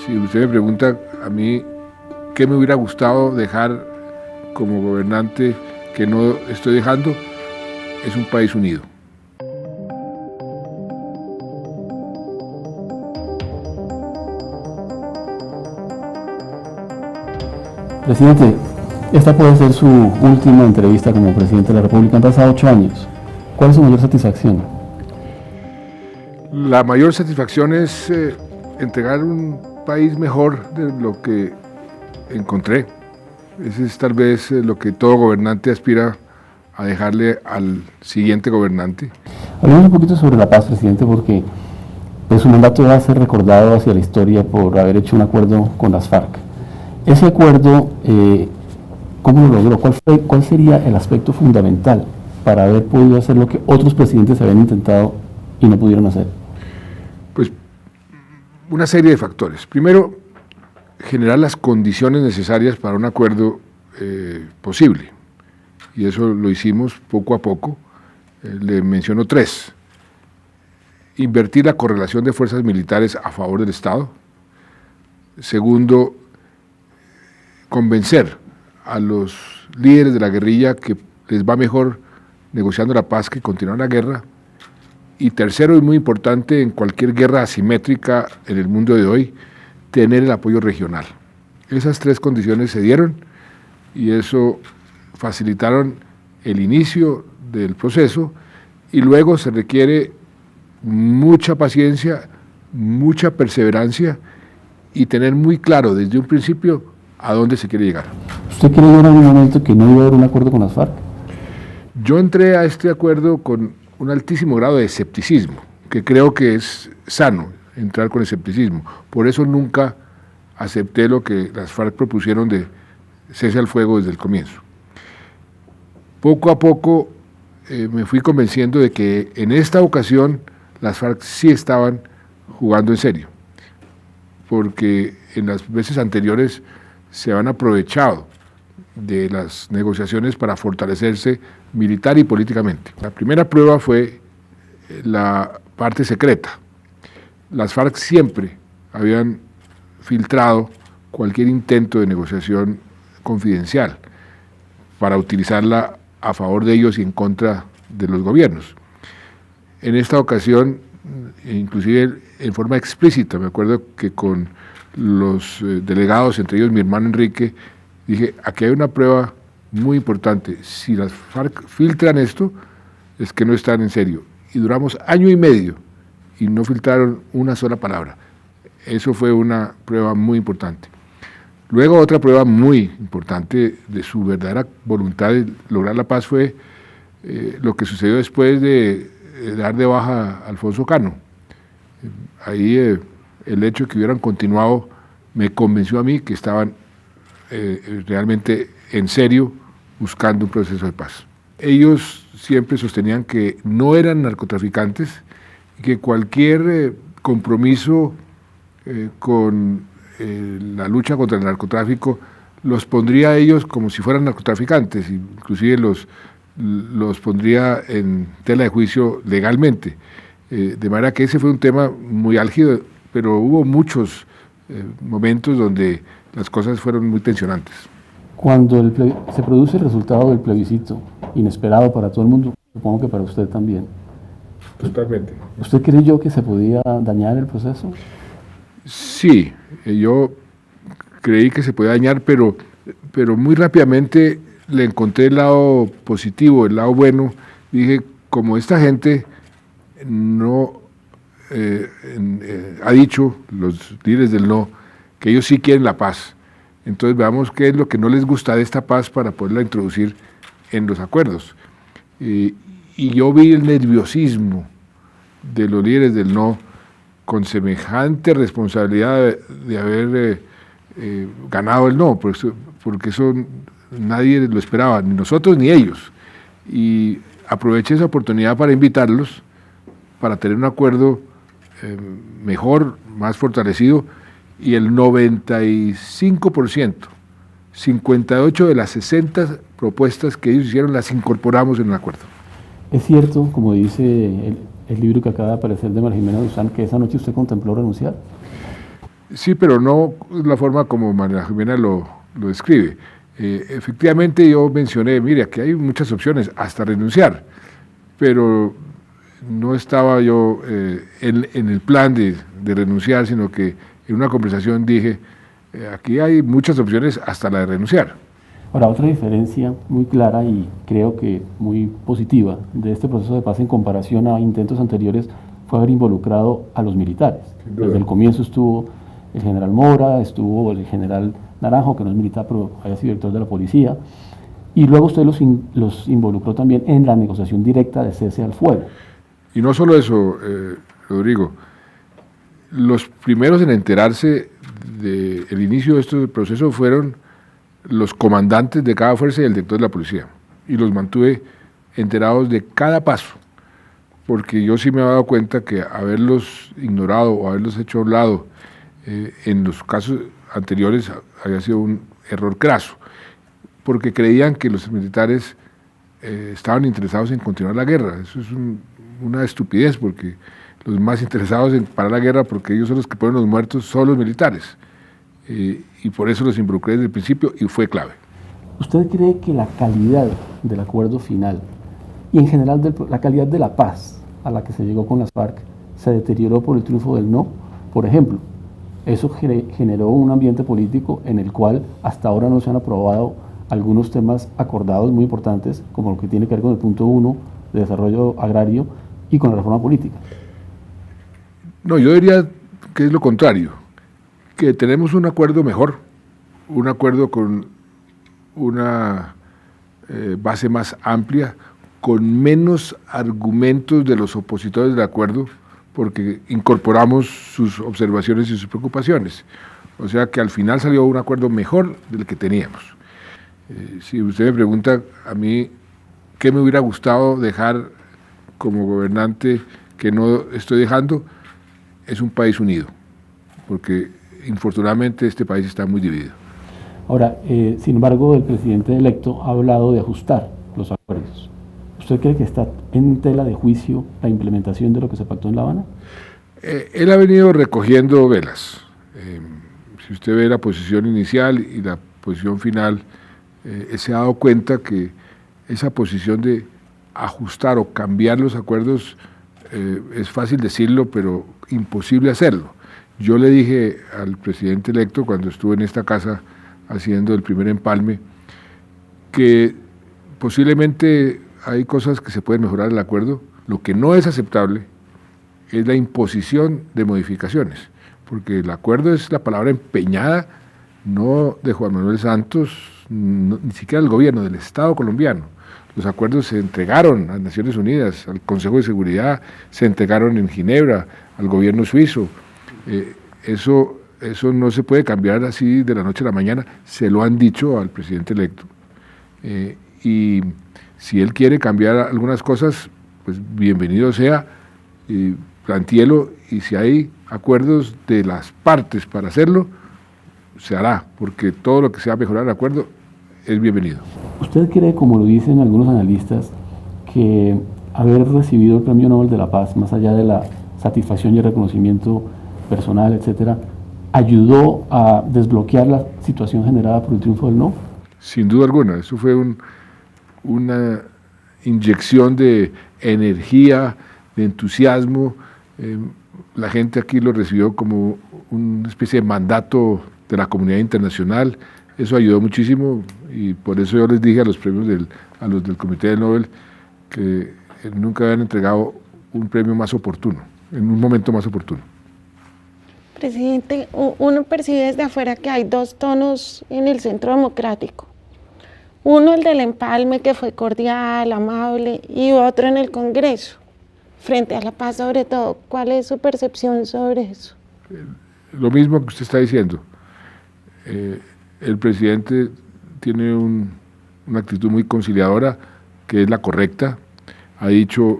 Si usted me pregunta a mí qué me hubiera gustado dejar como gobernante que no estoy dejando, es un país unido. Presidente, esta puede ser su última entrevista como presidente de la República. Han pasado 8 años. ¿Cuál es su mayor satisfacción? La mayor satisfacción es entregar un país mejor de lo que encontré. Ese es tal vez lo que todo gobernante aspira a dejarle al siguiente gobernante. Hablemos un poquito sobre la paz, presidente, porque pues, su mandato va a ser recordado hacia la historia por haber hecho un acuerdo con las FARC. Ese acuerdo, ¿cómo lo logró? ¿Cuál sería el aspecto fundamental para haber podido hacer lo que otros presidentes habían intentado y no pudieron hacer? Pues una serie de factores. Primero, generar las condiciones necesarias para un acuerdo posible. Y eso lo hicimos poco a poco. Le menciono 3. Invertir la correlación de fuerzas militares a favor del Estado. Segundo, convencer a los líderes de la guerrilla que les va mejor negociando la paz que continuar la guerra. Y tercero, y muy importante, en cualquier guerra asimétrica en el mundo de hoy, tener el apoyo regional. Esas 3 condiciones se dieron y eso facilitaron el inicio del proceso, y luego se requiere mucha paciencia, mucha perseverancia y tener muy claro desde un principio a dónde se quiere llegar. ¿Usted creyó en algún momento que no iba a haber un acuerdo con las FARC? Yo entré a este acuerdo con un altísimo grado de escepticismo, que creo que es sano entrar con escepticismo. Por eso nunca acepté lo que las FARC propusieron de cese al fuego desde el comienzo. Poco a poco me fui convenciendo de que en esta ocasión las FARC sí estaban jugando en serio, porque en las veces anteriores se han aprovechado de las negociaciones para fortalecerse militar y políticamente. La primera prueba fue la parte secreta. Las FARC siempre habían filtrado cualquier intento de negociación confidencial para utilizarla a favor de ellos y en contra de los gobiernos. En esta ocasión, inclusive en forma explícita, me acuerdo que con los delegados, entre ellos mi hermano Enrique, dije, aquí hay una prueba muy importante. Si las FARC filtran esto, es que no están en serio. Y duramos 1 año y medio y no filtraron una sola palabra. Eso fue una prueba muy importante. Luego otra prueba muy importante de su verdadera voluntad de lograr la paz fue lo que sucedió después de dar de baja a Alfonso Cano. Ahí el hecho de que hubieran continuado me convenció a mí que estaban realmente en serio buscando un proceso de paz. Ellos siempre sostenían que no eran narcotraficantes y que cualquier compromiso con la lucha contra el narcotráfico los pondría a ellos como si fueran narcotraficantes, inclusive los pondría en tela de juicio legalmente. De manera que ese fue un tema muy álgido, pero hubo muchos momentos donde las cosas fueron muy tensionantes. Cuando se produce el resultado del plebiscito, inesperado para todo el mundo, supongo que para usted también. Totalmente. ¿Usted creyó que se podía dañar el proceso? Sí, yo creí que se podía dañar, pero muy rápidamente le encontré el lado positivo, el lado bueno. Dije, como esta gente no ha dicho, los líderes del no, que ellos sí quieren la paz. Entonces veamos qué es lo que no les gusta de esta paz para poderla introducir en los acuerdos. Y yo vi el nerviosismo de los líderes del no con semejante responsabilidad de haber ganado el no, porque eso nadie lo esperaba, ni nosotros ni ellos. Y aproveché esa oportunidad para invitarlos, para tener un acuerdo mejor, más fortalecido, y el 95%, 58 de las 60 propuestas que ellos hicieron las incorporamos en el acuerdo. Es cierto, como dice el libro que acaba de aparecer de María Jimena Duzán, que esa noche usted contempló renunciar. Sí, pero no la forma como María Jimena lo describe. Efectivamente yo mencioné, mire, aquí hay muchas opciones, hasta renunciar, pero no estaba yo en el plan de renunciar, sino que en una conversación dije, aquí hay muchas opciones hasta la de renunciar. Ahora, otra diferencia muy clara y creo que muy positiva de este proceso de paz en comparación a intentos anteriores fue haber involucrado a los militares. Desde el comienzo estuvo el general Mora, estuvo el general Naranjo, que no es militar, pero había sido director de la policía, y luego usted los involucró también en la negociación directa de cese al fuego. Y no solo eso, Rodrigo, los primeros en enterarse del inicio de este proceso fueron los comandantes de cada fuerza y el director de la policía, y los mantuve enterados de cada paso, porque yo sí me he dado cuenta que haberlos ignorado o haberlos hecho a un lado en los casos anteriores había sido un error craso, porque creían que los militares estaban interesados en continuar la guerra. Eso es una estupidez, porque los más interesados en parar la guerra, porque ellos son los que ponen los muertos, son los militares. Y por eso los involucré desde el principio y fue clave. ¿Usted cree que la calidad del acuerdo final y en general la calidad de la paz a la que se llegó con las FARC se deterioró por el triunfo del no? Por ejemplo, eso generó un ambiente político en el cual hasta ahora no se han aprobado algunos temas acordados muy importantes, como lo que tiene que ver con el punto 1 de desarrollo agrario y con la reforma política. No, yo diría que es lo contrario, que tenemos un acuerdo mejor, un acuerdo con una base más amplia, con menos argumentos de los opositores del acuerdo, porque incorporamos sus observaciones y sus preocupaciones. O sea que al final salió un acuerdo mejor del que teníamos. Si usted me pregunta a mí qué me hubiera gustado dejar como gobernante que no estoy dejando, es un país unido, porque infortunadamente este país está muy dividido. Ahora, sin embargo, el presidente electo ha hablado de ajustar los acuerdos. ¿Usted cree que está en tela de juicio la implementación de lo que se pactó en La Habana? Él ha venido recogiendo velas. Si usted ve la posición inicial y la posición final, se ha dado cuenta que esa posición de ajustar o cambiar los acuerdos es fácil decirlo, pero imposible hacerlo. Yo le dije al presidente electo cuando estuve en esta casa haciendo el primer empalme que posiblemente hay cosas que se pueden mejorar el acuerdo. Lo que no es aceptable es la imposición de modificaciones, porque el acuerdo es la palabra empeñada, no de Juan Manuel Santos, no, ni siquiera del gobierno, del Estado colombiano. Los acuerdos se entregaron a Naciones Unidas, al Consejo de Seguridad, se entregaron en Ginebra, al gobierno suizo. Eso no se puede cambiar así de la noche a la mañana, se lo han dicho al presidente electo. Y si él quiere cambiar algunas cosas, pues bienvenido sea, plantéelo, y si hay acuerdos de las partes para hacerlo, se hará, porque todo lo que sea mejorar el acuerdo es bienvenido. ¿Usted cree, como lo dicen algunos analistas, que haber recibido el Premio Nobel de la Paz, más allá de la satisfacción y el reconocimiento personal, etcétera, ayudó a desbloquear la situación generada por el triunfo del no? Sin duda alguna, eso fue una inyección de energía, de entusiasmo. La gente aquí lo recibió como una especie de mandato de la comunidad internacional. Eso ayudó muchísimo, y por eso yo les dije a los premios a los del Comité del Nobel que nunca habían entregado un premio más oportuno, en un momento más oportuno. Presidente, uno percibe desde afuera que hay dos tonos en el Centro Democrático. Uno, el del empalme, que fue cordial, amable, y otro en el Congreso, frente a la paz sobre todo. ¿Cuál es su percepción sobre eso? Lo mismo que usted está diciendo. El presidente tiene una actitud muy conciliadora, que es la correcta. Ha dicho,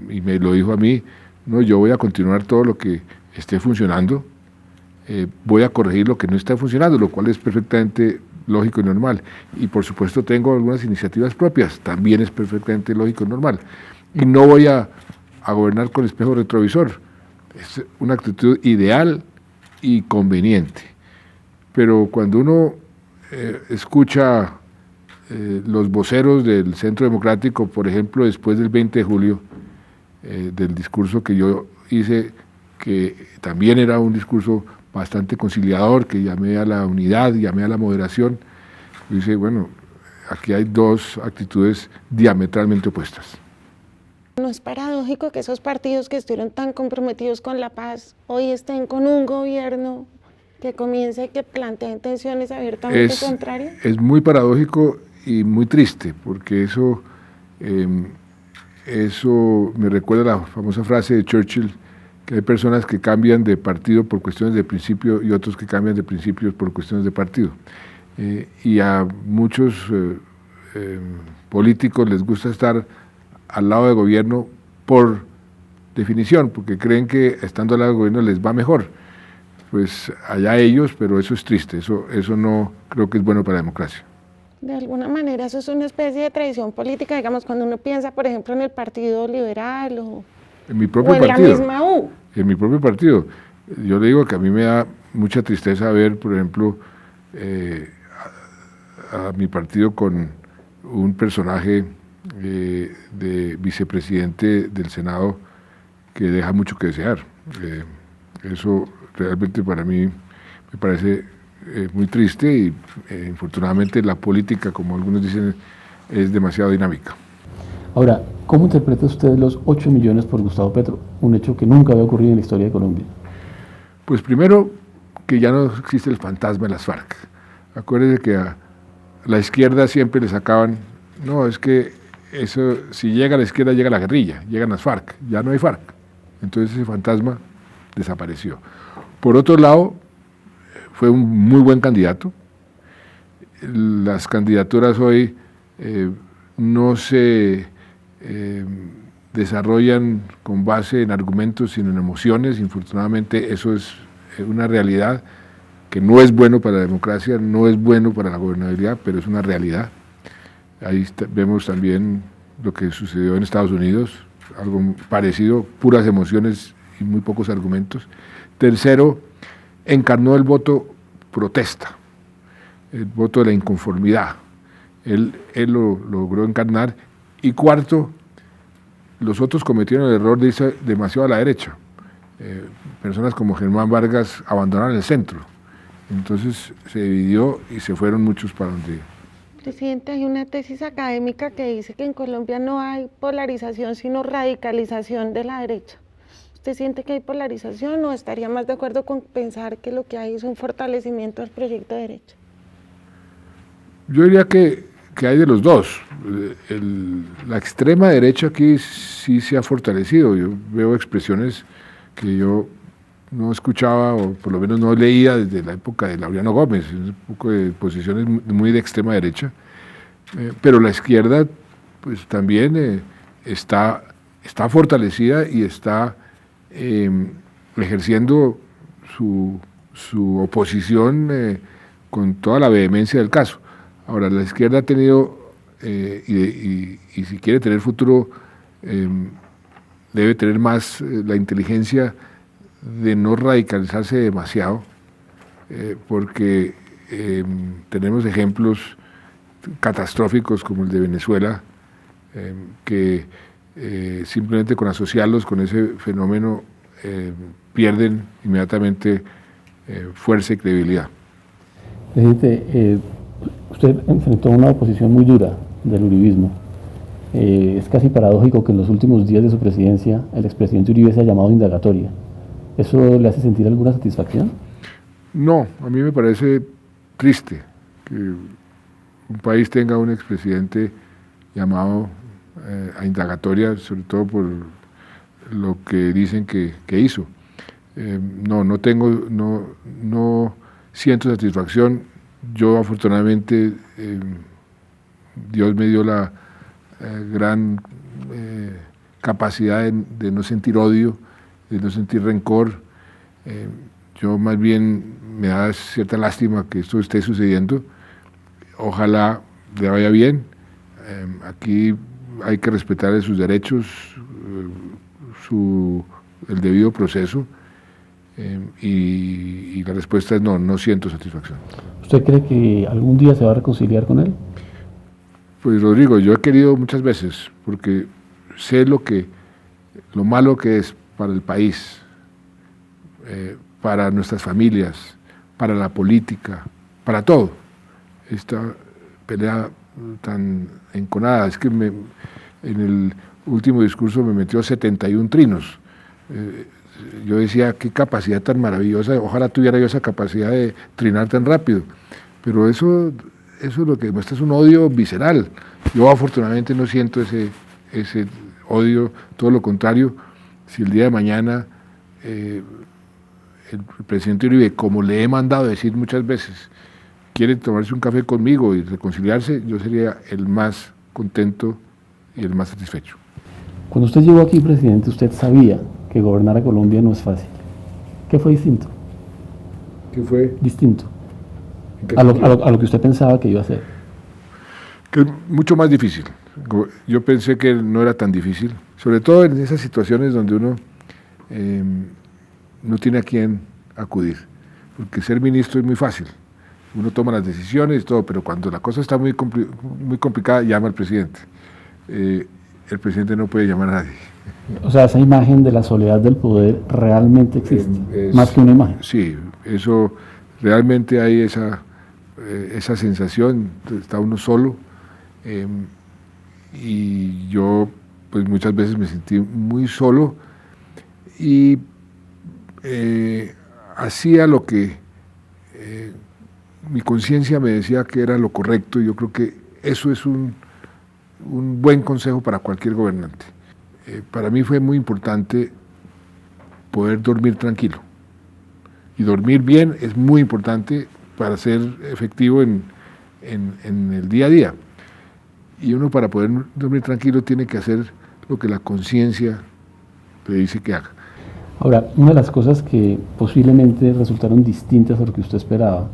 y me lo dijo a mí, no, yo voy a continuar todo lo que esté funcionando, voy a corregir lo que no está funcionando, lo cual es perfectamente lógico y normal. Y por supuesto tengo algunas iniciativas propias, también es perfectamente lógico y normal. Y no voy a gobernar con espejo retrovisor. Es una actitud ideal y conveniente. Pero cuando uno escucha los voceros del Centro Democrático, por ejemplo, después del 20 de julio, del discurso que yo hice, que también era un discurso bastante conciliador, que llamé a la unidad, llamé a la moderación, yo dice, bueno, aquí hay dos actitudes diametralmente opuestas. ¿No es paradójico que esos partidos que estuvieron tan comprometidos con la paz hoy estén con un gobierno que comienza y que plantea intenciones abiertamente contrarias? Es muy paradójico y muy triste, porque eso me recuerda a la famosa frase de Churchill, que hay personas que cambian de partido por cuestiones de principio y otros que cambian de principios por cuestiones de partido. Y a muchos políticos les gusta estar al lado del gobierno por definición, porque creen que estando al lado del gobierno les va mejor. Pues allá ellos, pero eso es triste, eso no creo que es bueno para la democracia. De alguna manera eso es una especie de tradición política, digamos, cuando uno piensa, por ejemplo, en el Partido Liberal o en mi propio en partido, la misma U. En mi propio partido. Yo le digo que a mí me da mucha tristeza ver, por ejemplo, a mi partido con un personaje de vicepresidente del Senado que deja mucho que desear. Eso realmente para mí me parece muy triste y infortunadamente la política, como algunos dicen, es demasiado dinámica. Ahora, ¿cómo interpreta usted los 8 millones por Gustavo Petro? Un hecho que nunca había ocurrido en la historia de Colombia. Pues primero, que ya no existe el fantasma de las FARC. Acuérdense que a la izquierda siempre le sacaban, no, es que eso, si llega a la izquierda llega la guerrilla, llegan las FARC, ya no hay FARC. Entonces ese fantasma desapareció. Por otro lado, fue un muy buen candidato. Las candidaturas hoy no se desarrollan con base en argumentos, sino en emociones. Infortunadamente eso es una realidad que no es bueno para la democracia, no es bueno para la gobernabilidad, pero es una realidad. Ahí vemos también lo que sucedió en Estados Unidos, algo parecido, puras emociones y muy pocos argumentos. Tercero, encarnó el voto protesta, el voto de la inconformidad. Él lo logró encarnar. Y cuarto, los otros cometieron el error de irse demasiado a la derecha. Personas como Germán Vargas abandonaron el centro. Entonces se dividió y se fueron muchos para donde... Presidente, hay una tesis académica que dice que en Colombia no hay polarización, sino radicalización de la derecha. ¿Usted siente que hay polarización o estaría más de acuerdo con pensar que lo que hay es un fortalecimiento del proyecto de derecha? Yo diría que hay de los dos. La extrema derecha aquí sí se ha fortalecido. Yo veo expresiones que yo no escuchaba o por lo menos no leía desde la época de Laureano Gómez, un poco de posiciones muy de extrema derecha, pero la izquierda pues también está fortalecida y está ejerciendo su oposición con toda la vehemencia del caso. Ahora, la izquierda ha tenido, y si quiere tener futuro, debe tener más la inteligencia de no radicalizarse demasiado, porque tenemos ejemplos catastróficos como el de Venezuela, que simplemente con asociarlos con ese fenómeno pierden inmediatamente fuerza y credibilidad. Presidente, usted enfrentó una oposición muy dura del uribismo. Es casi paradójico que en los últimos días de su presidencia el expresidente Uribe se ha llamado indagatoria. ¿Eso le hace sentir alguna satisfacción? No, a mí me parece triste que un país tenga un expresidente llamado a indagatoria, sobre todo por lo que dicen que hizo. No siento satisfacción. Yo afortunadamente Dios me dio la gran capacidad de no sentir odio, de no sentir rencor. Yo más bien me da cierta lástima que esto esté sucediendo. Ojalá le vaya bien. Aquí hay que respetar sus derechos, el debido proceso, Y la respuesta es no, no siento satisfacción. ¿Usted cree que algún día se va a reconciliar con él? Pues Rodrigo, yo he querido muchas veces, porque sé lo malo que es para el país, para nuestras familias, para la política, para todo, esta pelea tan enconada. Es que en el último discurso me metió 71 trinos. Yo decía, qué capacidad tan maravillosa, ojalá tuviera yo esa capacidad de trinar tan rápido, pero eso lo que demuestra es un odio visceral. Yo afortunadamente no siento ese odio, todo lo contrario. Si el día de mañana el presidente Uribe, como le he mandado decir muchas veces, quiere tomarse un café conmigo y reconciliarse, yo sería el más contento y el más satisfecho. Cuando usted llegó aquí, presidente, usted sabía que gobernar a Colombia no es fácil. ¿Qué fue distinto? ¿Qué fue? Distinto a lo que usted pensaba que iba a hacer. Que es mucho más difícil. Yo pensé que no era tan difícil, sobre todo en esas situaciones donde uno no tiene a quién acudir, porque ser ministro es muy fácil, uno toma las decisiones y todo, pero cuando la cosa está muy complicada, llama al presidente. El presidente no puede llamar a nadie. O sea, esa imagen de la soledad del poder realmente existe, más que una imagen. Sí, eso realmente hay esa sensación, está uno solo, y yo pues muchas veces me sentí muy solo y hacía lo que mi conciencia me decía que era lo correcto, y yo creo que eso es un buen consejo para cualquier gobernante. Para mí fue muy importante poder dormir tranquilo, y dormir bien es muy importante para ser efectivo en el día a día, y uno para poder dormir tranquilo tiene que hacer lo que la conciencia le dice que haga. Ahora, una de las cosas que posiblemente resultaron distintas a lo que usted esperaba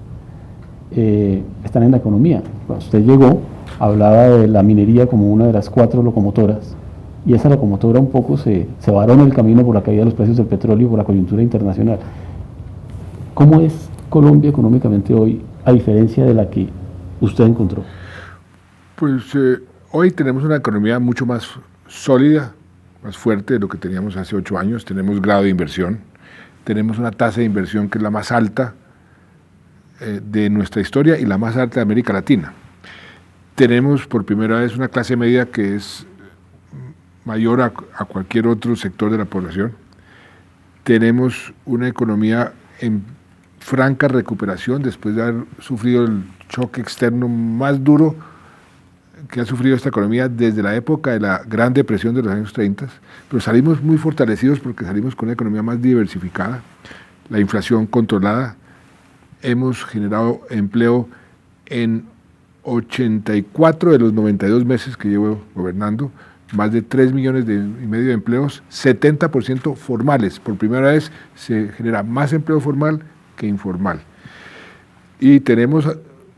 están en la economía. Cuando usted llegó, hablaba de la minería como una de las 4 locomotoras, y esa locomotora un poco se varó en el camino por la caída de los precios del petróleo y por la coyuntura internacional. ¿Cómo es Colombia económicamente hoy, a diferencia de la que usted encontró? Pues hoy tenemos una economía mucho más sólida, más fuerte de lo que teníamos hace 8 años. Tenemos grado de inversión, tenemos una tasa de inversión que es la más alta de nuestra historia y la más alta de América Latina. Tenemos por primera vez una clase media que es mayor a cualquier otro sector de la población. Tenemos una economía en franca recuperación después de haber sufrido el choque externo más duro que ha sufrido esta economía desde la época de la Gran Depresión de los años 30, pero salimos muy fortalecidos porque salimos con una economía más diversificada, la inflación controlada, hemos generado empleo en 84 de los 92 meses que llevo gobernando, más de 3,5 millones de empleos, 70% formales. Por primera vez se genera más empleo formal que informal. Y tenemos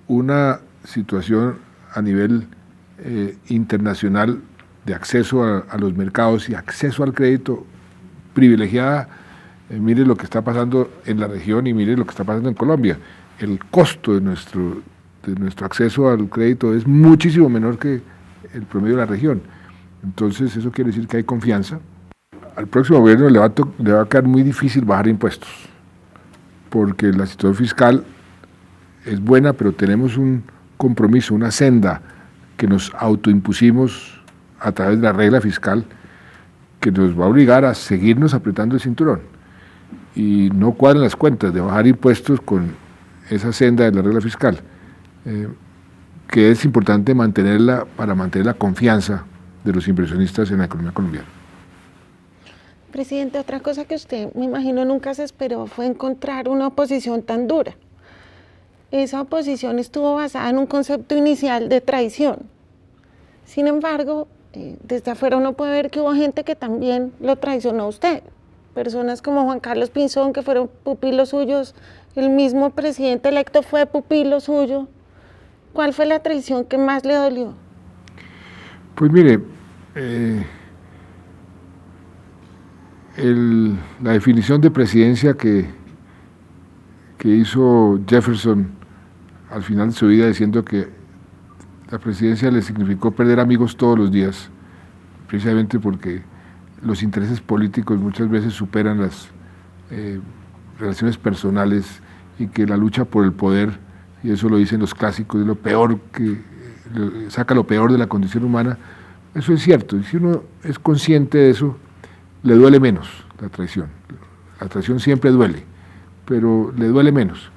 una situación a nivel internacional de acceso a los mercados y acceso al crédito privilegiada. Mire lo que está pasando en la región y mire lo que está pasando en Colombia. El costo de nuestro acceso al crédito es muchísimo menor que el promedio de la región. Entonces eso quiere decir que hay confianza. Al próximo gobierno le va a quedar muy difícil bajar impuestos, porque la situación fiscal es buena, pero tenemos un compromiso, una senda que nos autoimpusimos a través de la regla fiscal, que nos va a obligar a seguirnos apretando el cinturón. Y no cuadran las cuentas de bajar impuestos con esa senda de la regla fiscal, que es importante mantenerla para mantener la confianza de los inversionistas en la economía colombiana. Presidente, otra cosa que usted, me imagino, nunca se esperó fue encontrar una oposición tan dura. Esa oposición estuvo basada en un concepto inicial de traición. Sin embargo, desde afuera uno puede ver que hubo gente que también lo traicionó a usted. Personas como Juan Carlos Pinzón, que fueron pupilos suyos, el mismo presidente electo fue pupilo suyo. ¿Cuál fue la traición que más le dolió? Pues mire, la definición de presidencia que que hizo Jefferson al final de su vida, diciendo que la presidencia le significó perder amigos todos los días, precisamente porque los intereses políticos muchas veces superan las relaciones personales, y que la lucha por el poder, y eso lo dicen los clásicos, es lo peor saca lo peor de la condición humana. Eso es cierto, y si uno es consciente de eso, le duele menos la traición. La traición siempre duele, pero le duele menos.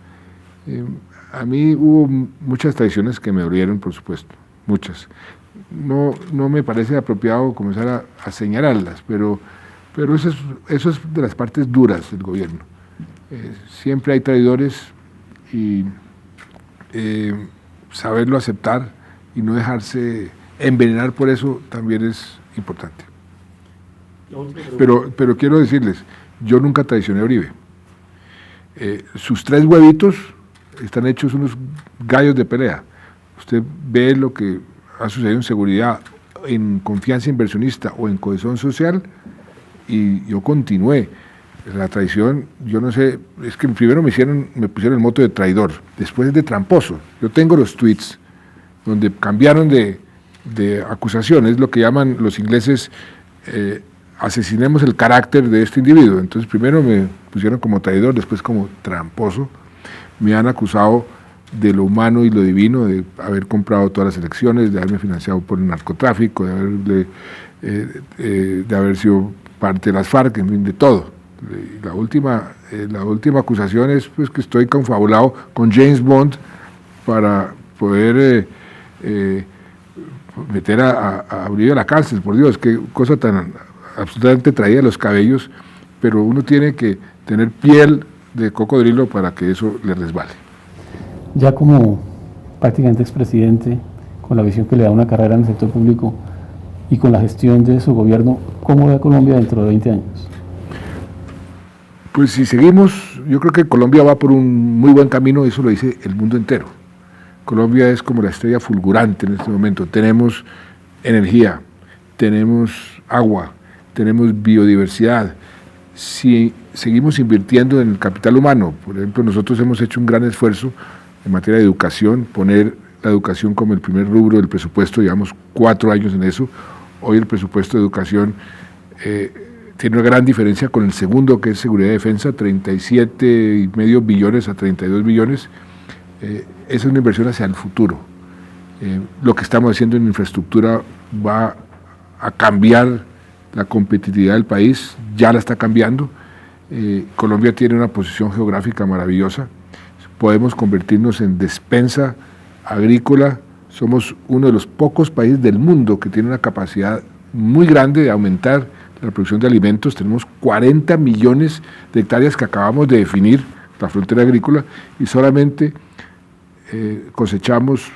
A mí hubo muchas traiciones que me dolieron, por supuesto, muchas. No me parece apropiado comenzar a señalarlas, pero eso es de las partes duras del gobierno. Siempre hay traidores, y saberlo aceptar y no dejarse envenenar por eso también es importante. Pero quiero decirles, yo nunca traicioné a Uribe. Sus 3 huevitos están hechos unos gallos de pelea. Usted ve lo que ha sucedido en seguridad, en confianza inversionista o en cohesión social, y yo continué. La traición, yo no sé, es que primero me pusieron el mote de traidor, después de tramposo. Yo tengo los tweets donde cambiaron de acusación, es lo que llaman los ingleses, asesinemos el carácter de este individuo. Entonces primero me pusieron como traidor, después como tramposo. Me han acusado de lo humano y lo divino, de haber comprado todas las elecciones, de haberme financiado por el narcotráfico, de haber sido parte de las FARC, en fin, de todo. La última acusación es pues, que estoy confabulado con James Bond para poder meter a Uribe a la cárcel. Por Dios, qué cosa tan absolutamente traída de los cabellos, pero uno tiene que tener piel de cocodrilo para que eso le resbale. Ya como prácticamente expresidente, con la visión que le da una carrera en el sector público y con la gestión de su gobierno, ¿cómo ve a Colombia dentro de 20 años? Pues si seguimos, yo creo que Colombia va por un muy buen camino, eso lo dice el mundo entero. Colombia es como la estrella fulgurante en este momento. Tenemos energía, tenemos agua, tenemos biodiversidad. Si seguimos invirtiendo en el capital humano, por ejemplo, nosotros hemos hecho un gran esfuerzo en materia de educación, poner la educación como el primer rubro del presupuesto, llevamos 4 años en eso. Hoy el presupuesto de educación tiene una gran diferencia con el segundo, que es seguridad y defensa, 37,5 billones a 32 billones. Esa es una inversión hacia el futuro. Lo que estamos haciendo en infraestructura va a cambiar la competitividad del país, ya la está cambiando. Colombia tiene una posición geográfica maravillosa, podemos convertirnos en despensa agrícola, somos uno de los pocos países del mundo que tiene una capacidad muy grande de aumentar la producción de alimentos. Tenemos 40 millones de hectáreas que acabamos de definir, la frontera agrícola, y solamente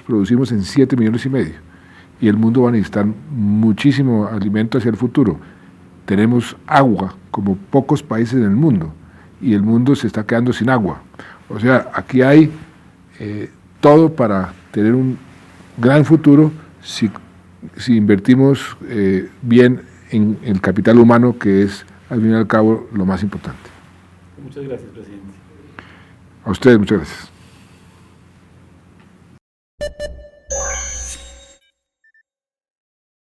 producimos en 7,5 millones, y el mundo va a necesitar muchísimo alimento hacia el futuro. Tenemos agua como pocos países en el mundo, y el mundo se está quedando sin agua. O sea, aquí hay todo para tener un gran futuro si invertimos bien en el capital humano, que es, al fin y al cabo, lo más importante. Muchas gracias, presidente. A ustedes, muchas gracias.